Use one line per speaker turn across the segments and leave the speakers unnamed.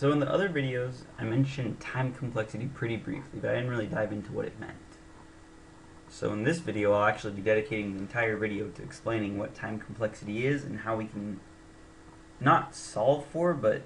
So in the other videos, I mentioned time complexity pretty briefly, but I didn't really dive into what it meant. So in this video, I'll actually be dedicating the entire video to explaining what time complexity is and how we can not solve for, but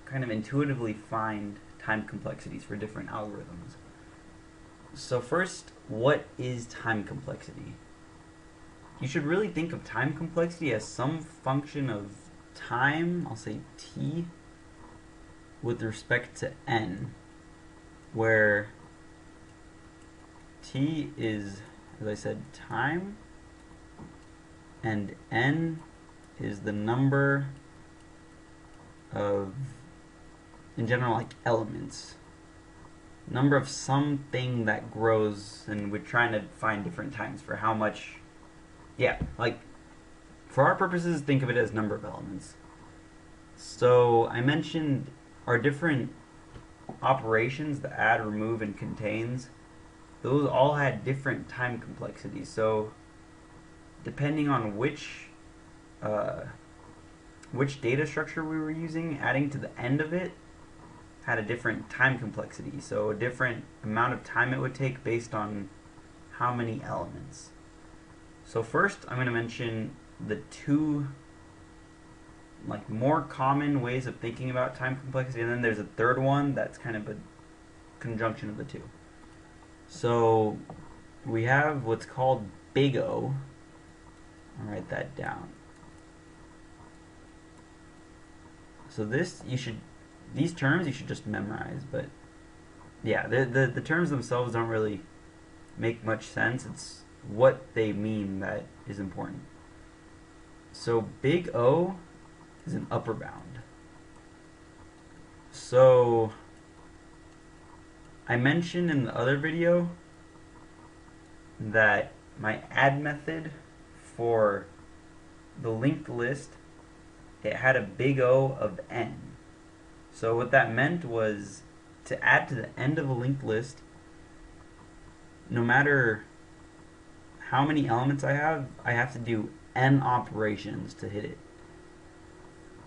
kind of intuitively find time complexities for different algorithms. So first, what is time complexity? You should really think of time complexity as some function of time, I'll say t, with respect to n, where t is, as I said, time, and n is the number of, in general, like elements. Number of something that grows, and we're trying to find different times for how much, like, for our purposes, think of it as number of elements. So I mentioned our different operations, the add, remove, and contains, those all had different time complexities. So depending on which data structure we were using, adding to the end of it had a different time complexity. So a different amount of time it would take based on how many elements. So first I'm going to mention the two more common ways of thinking about time complexity, and then there's a third one that's kind of a conjunction of the two. So we have what's called big O. I'll write that down. So these terms you should just memorize, but yeah, the terms themselves don't really make much sense. It's what they mean that is important. So big O is an upper bound. So I mentioned in the other video that my add method for the linked list, it had a big O of n. So what that meant was to add to the end of a linked list, no matter how many elements I have to do n operations to hit it.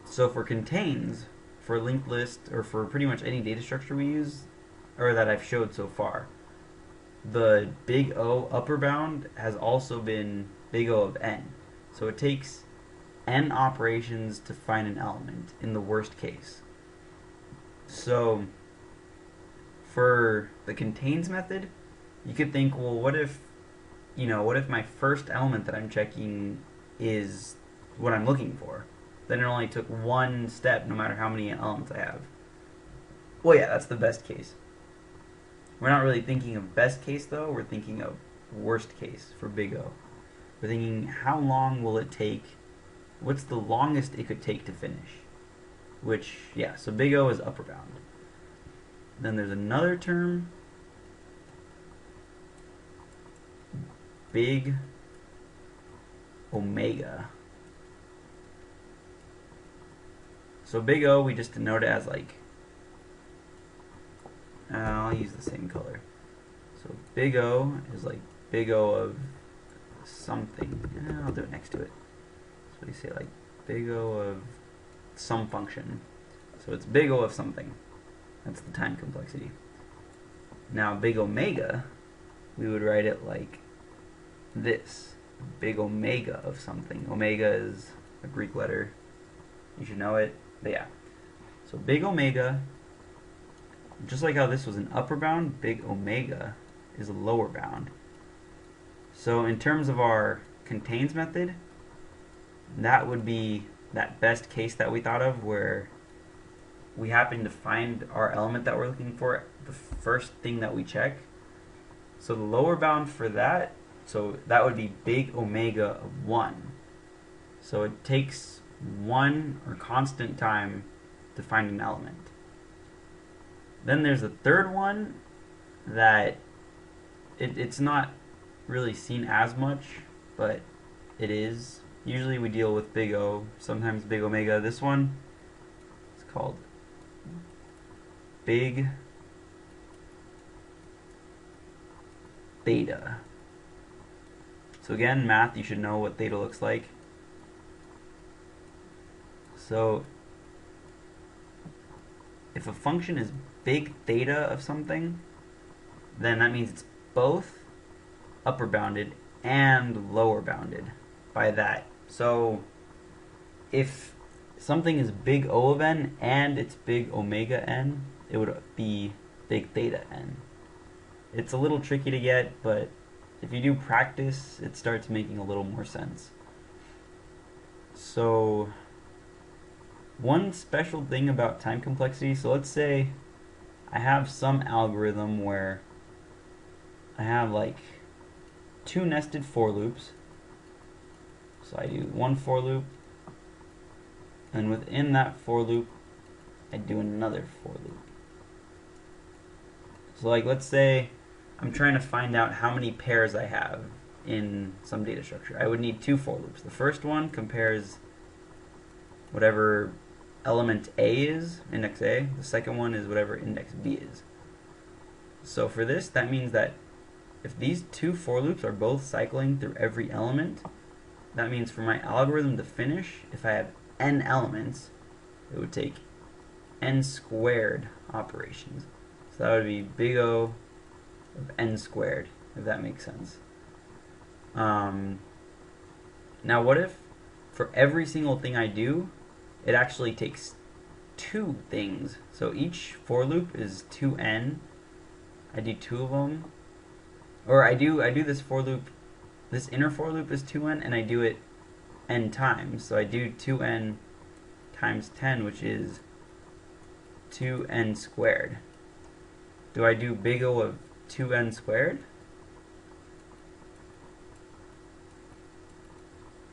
So for contains, for a linked list, or for pretty much any data structure we use, or that I've showed so far, the big O upper bound has also been big O of n. So it takes n operations to find an element in the worst case. So for the contains method, you could think, well, what if my first element that I'm checking is what I'm looking for? Then it only took one step no matter how many elements I have. Well, yeah, that's the best case. We're not really thinking of best case, though. We're thinking of worst case for big O. We're thinking, how long will it take? What's the longest it could take to finish? So big O is upper bound. Then there's another term, big omega. So big O, we just denote it as I'll use the same color. So big O is like big O of something. I'll do it next to it. So we say big O of some function. So it's big O of something. That's the time complexity. Now big omega, we would write it like this. Big omega of something. Omega is a Greek letter. You should know it. But yeah. So big omega, just like how this was an upper bound, big omega is a lower bound. So in terms of our contains method, that would be that best case that we thought of, where we happen to find our element that we're looking for the first thing that we check. So the lower bound for that, so that would be big omega of 1. So it takes 1 or constant time to find an element. Then there's a third one that it's not really seen as much, but it is. Usually we deal with big O, sometimes big omega. This one is called big theta. So again, math, you should know what theta looks like. So if a function is big theta of something, then that means it's both upper bounded and lower bounded by that. So if something is big O of n and it's big omega n, it would be big theta n. It's a little tricky to get, but if you do practice, it starts making a little more sense. So one special thing about time complexity, so let's say I have some algorithm where I have like 2 nested for loops. So I do one for loop, and within that for loop I do another for loop. So like let's say I'm trying to find out how many pairs I have in some data structure. I would need 2 for loops. The first one compares whatever element A is, index A. The second one is whatever index B is. So for this, that means that if these 2 for loops are both cycling through every element, that means for my algorithm to finish, if I have n elements, it would take n squared operations. So that would be big O of n squared, if that makes sense. Now what if for every single thing I do, it actually takes 2 things. So each for loop is 2n. I do 2 of them. Or I do this for loop, this inner for loop is 2n, and I do it n times. So I do 2n times 10, which is 2n squared. Do I do big O of 2n squared?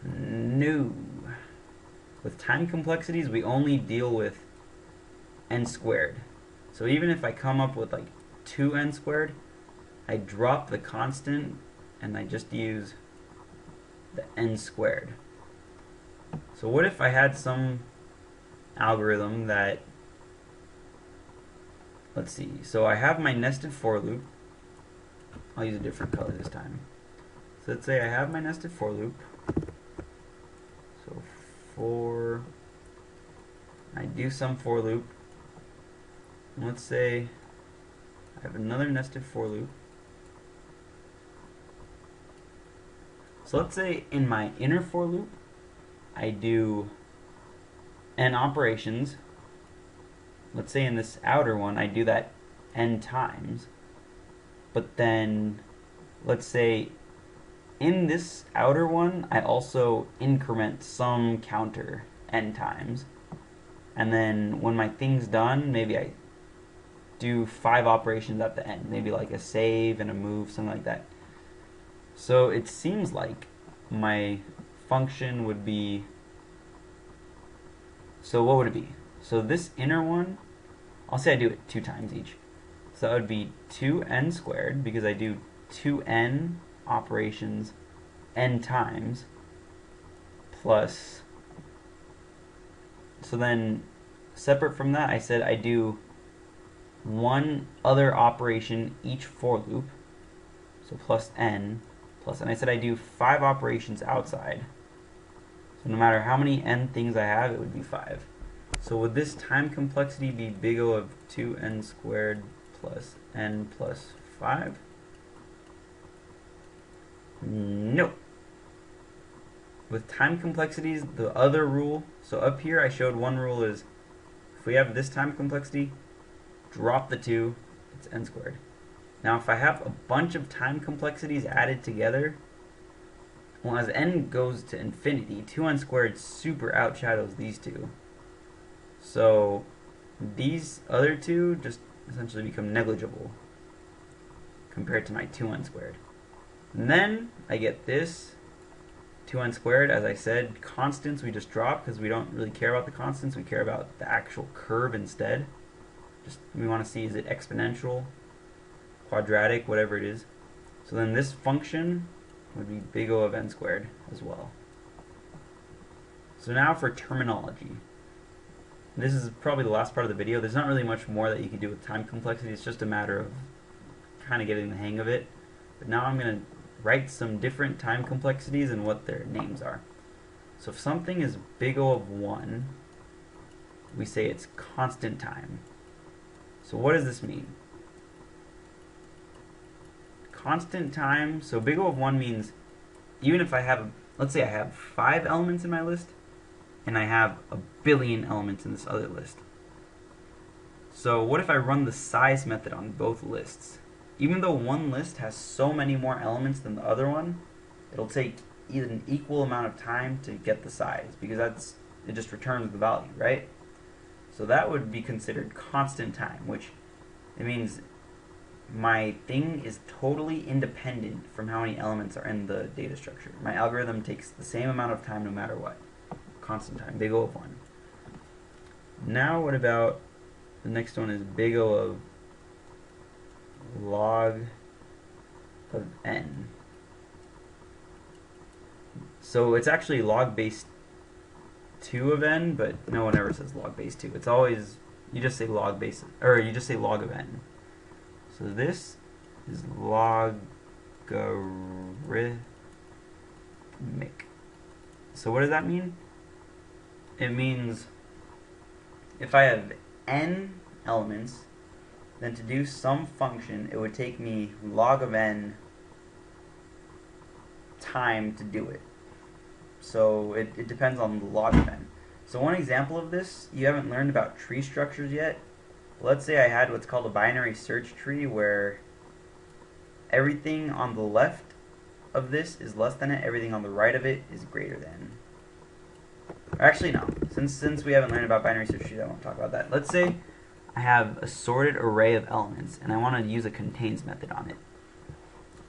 No. With time complexities, we only deal with n squared. So even if I come up with like 2n squared, I drop the constant and I just use the n squared. So what if I had some algorithm that, let's see, so I have my nested for loop. I'll use a different color this time. So let's say I have my nested for loop. So I do some for loop. And let's say I have another nested for loop. So let's say in my inner for loop, I do n operations. Let's say in this outer one, I do that n times. But then, let's say in this outer one, I also increment some counter n times. And then when my thing's done, maybe I do 5 operations at the end. Maybe like a save and a move, something like that. So it seems like my function would be, so what would it be? So this inner one, I'll say I do it 2 times each. So that would be 2n squared, because I do 2n operations n times, plus, so then separate from that, I said I do 1 other operation each for loop, so plus n, plus, and I said I do 5 operations outside. So no matter how many n things I have, it would be 5. So would this time complexity be big O of 2n squared plus n plus 5? No. With time complexities, the other rule, so up here I showed one rule is, if we have this time complexity, drop the 2, it's n squared. Now if I have a bunch of time complexities added together, well, as n goes to infinity, 2n squared super outshadows these two. So these other 2 just essentially become negligible compared to my 2n squared. And then I get this 2n squared. As I said, constants we just drop because we don't really care about the constants. We care about the actual curve instead. Just we want to see, is it exponential, quadratic, whatever it is. So then this function would be big O of n squared as well. So now for terminology. This is probably the last part of the video. There's not really much more that you can do with time complexity. It's just a matter of kind of getting the hang of it. But now I'm going to write some different time complexities and what their names are. So if something is big O of 1, we say it's constant time. So what does this mean? Constant time, so big O of 1 means even if I have, let's say I have 5 elements in my list, and I have a billion elements in this other list. So what if I run the size method on both lists? Even though one list has so many more elements than the other one, it'll take an equal amount of time to get the size, because it just returns the value, right? So that would be considered constant time, which it means my thing is totally independent from how many elements are in the data structure. My algorithm takes the same amount of time no matter what. Constant time, big O of 1. Now what about the next one is big O of log of n. So it's actually log base 2 of n, but no one ever says log base 2. It's always, you just say log base, or you just say log of n. So this is logarithmic. So what does that mean? It means if I have n elements, then to do some function, it would take me log of n time to do it. So it depends on the log of n. So one example of this, you haven't learned about tree structures yet. Let's say I had what's called a binary search tree, where everything on the left of this is less than it, everything on the right of it is greater than. Actually, no. Since we haven't learned about binary search trees, I won't talk about that. Let's say I have a sorted array of elements, and I want to use a contains method on it.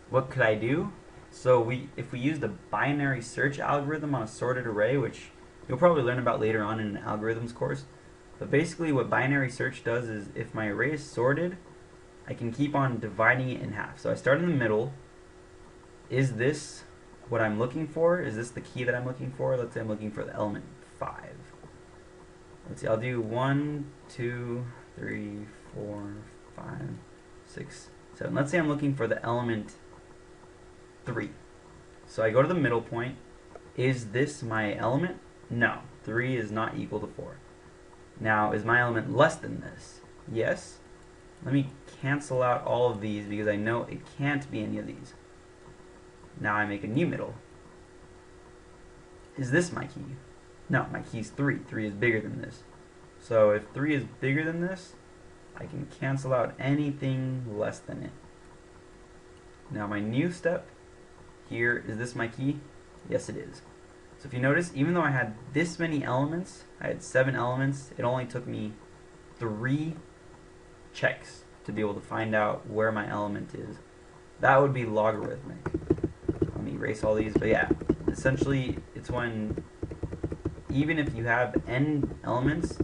What could I do? So if we use the binary search algorithm on a sorted array, which you'll probably learn about later on in an algorithms course, but basically what binary search does is if my array is sorted, I can keep on dividing it in half. So I start in the middle. Is this what I'm looking for? Is this the key that I'm looking for? Let's say I'm looking for the element 5. Let's see, I'll do 1, 2, 3, 4, 5, 6, 7. Let's say I'm looking for the element 3. So I go to the middle point. Is this my element? No. 3 is not equal to 4. Now, is my element less than this? Yes. Let me cancel out all of these because I know it can't be any of these. Now I make a new middle. Is this my key? No, my key is 3. 3 is bigger than this. So if 3 is bigger than this, I can cancel out anything less than it. Now my new step here, is this my key? Yes, it is. So if you notice, even though I had this many elements, I had 7 elements, it only took me 3 checks to be able to find out where my element is. That would be logarithmic. Let me erase all these, but yeah, essentially it's when even if you have n elements,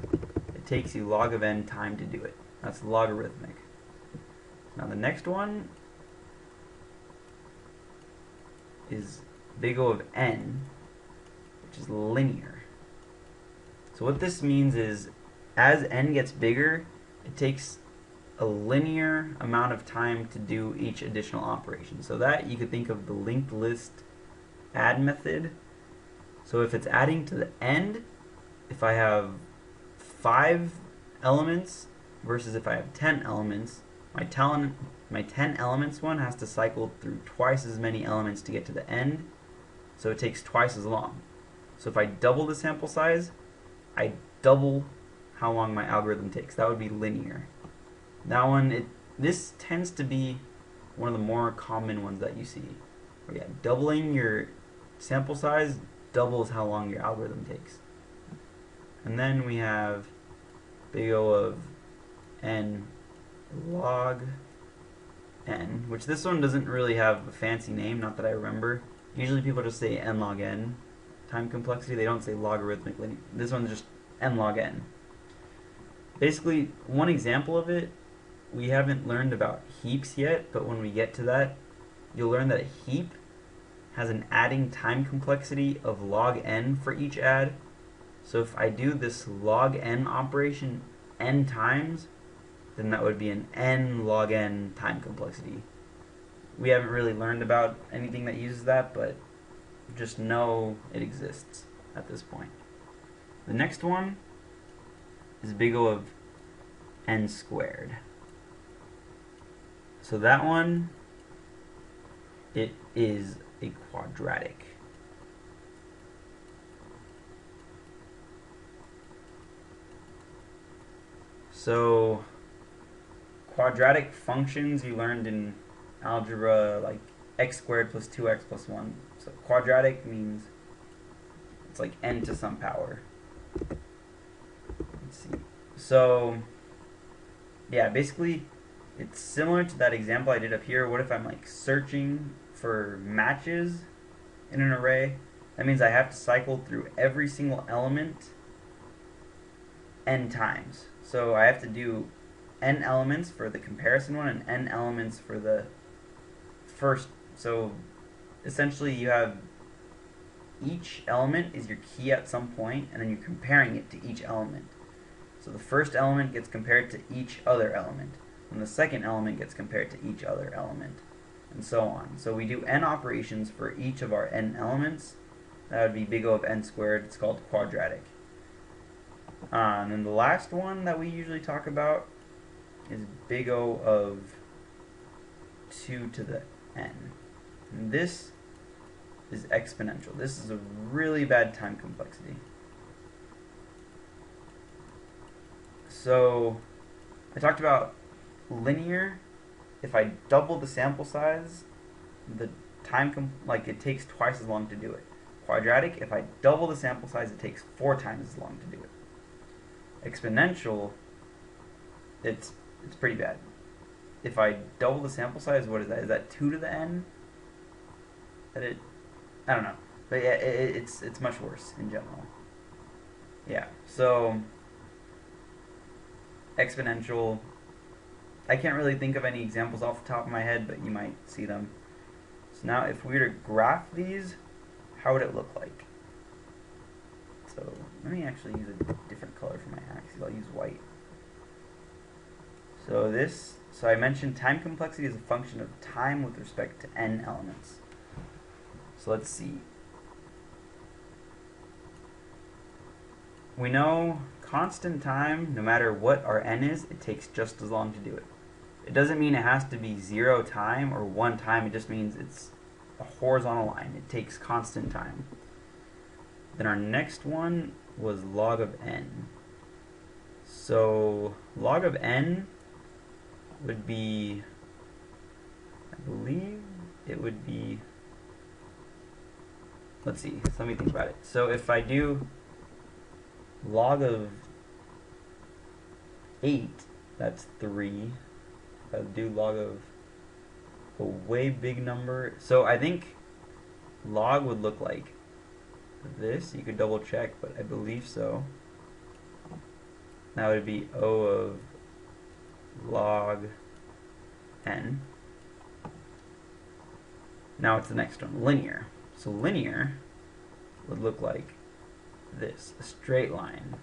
it takes you log of n time to do it. That's logarithmic. Now the next one is big O of n, which is linear. So what this means is as n gets bigger, it takes a linear amount of time to do each additional operation. So that you could think of the linked list add method. So if it's adding to the end, if I have 5 elements versus if I have 10 elements, my 10 elements one has to cycle through twice as many elements to get to the end, so it takes twice as long. So if I double the sample size, I double how long my algorithm takes. That would be linear. That one, this tends to be one of the more common ones that you see. Where, yeah, doubling your sample size doubles how long your algorithm takes. And then we have big O of n log n, which this one doesn't really have a fancy name, not that I remember. Usually people just say n log n, time complexity. They don't say logarithmic linear. This one's just n log n. Basically, one example of it, we haven't learned about heaps yet, but when we get to that, you'll learn that a heap has an adding time complexity of log n for each add. So if I do this log n operation n times, then that would be an n log n time complexity. We haven't really learned about anything that uses that, but just know it exists at this point. The next one is big O of n squared. So that one, it is a quadratic. So quadratic functions you learned in algebra, like x squared plus 2x plus 1. So quadratic means it's like n to some power. Let's see. So yeah, basically it's similar to that example I did up here. What if I'm like searching for matches in an array? That means I have to cycle through every single element n times. So I have to do n elements for the comparison one and n elements for the first. So essentially you have each element is your key at some point, and then you're comparing it to each element. So the first element gets compared to each other element, and the second element gets compared to each other element, and so on. So we do n operations for each of our n elements. That would be big O of n squared. It's called quadratic. And then the last one that we usually talk about is big O of 2 to the n. And this is exponential. This is a really bad time complexity. So I talked about linear. If I double the sample size, the time it takes twice as long to do it. Quadratic, if I double the sample size, it takes 4 times as long to do it. Exponential, it's pretty bad. If I double the sample size, what is that? Is that 2 to the n? I don't know, but yeah, it's much worse in general. Yeah, so exponential. I can't really think of any examples off the top of my head, but you might see them. So now, if we were to graph these, how would it look like? So let me actually use a different color for my axes. I'll use white. So I mentioned time complexity is a function of time with respect to n elements. So let's see. We know constant time, no matter what our n is, it takes just as long to do it. It doesn't mean it has to be 0 time or 1 time. It just means it's a horizontal line. It takes constant time. Then our next one was log of n. So log of n would be, I believe it would be, let's see, so let me think about it. So if I do log of 8, that's 3. If I do log of a way big number, so I think log would look like this. You could double check, but I believe so. That would be O of log n. Now it's the next one, linear. So linear would look like this, a straight line,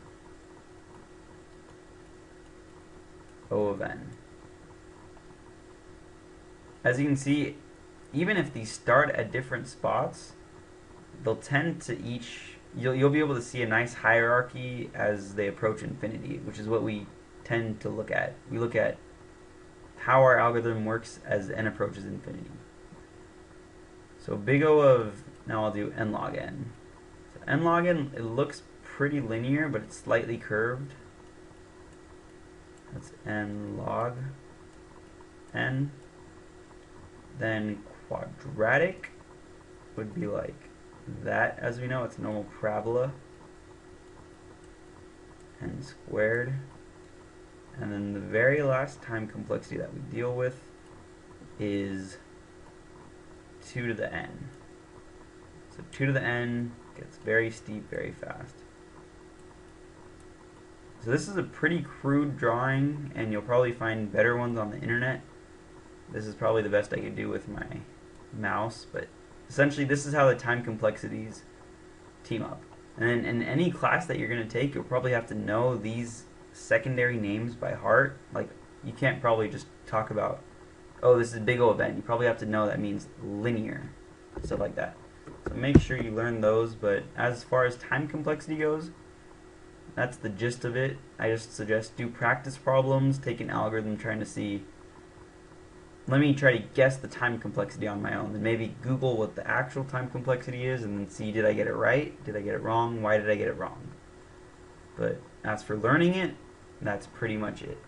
O of n. As you can see, even if these start at different spots, they'll tend to you'll be able to see a nice hierarchy as they approach infinity, which is what we tend to look at. We look at how our algorithm works as n approaches infinity. So big O of, now I'll do n log n. So n log n, it looks pretty linear, but it's slightly curved. That's n log n. Then quadratic would be like that. As we know, it's a normal parabola. N squared. And then the very last time complexity that we deal with is 2 to the n. So 2 to the n gets very steep very fast. So this is a pretty crude drawing, and you'll probably find better ones on the internet. This is probably the best I could do with my mouse, but essentially this is how the time complexities team up. And then in any class that you're going to take, you'll probably have to know these secondary names by heart. Like, you can't probably just talk about, oh, this is big O of n. You probably have to know that means linear, stuff like that. So make sure you learn those, but as far as time complexity goes, that's the gist of it. I just suggest do practice problems, take an algorithm trying to see. Let me try to guess the time complexity on my own, then maybe Google what the actual time complexity is, and then see, did I get it right? Did I get it wrong? Why did I get it wrong? But as for learning it, that's pretty much it.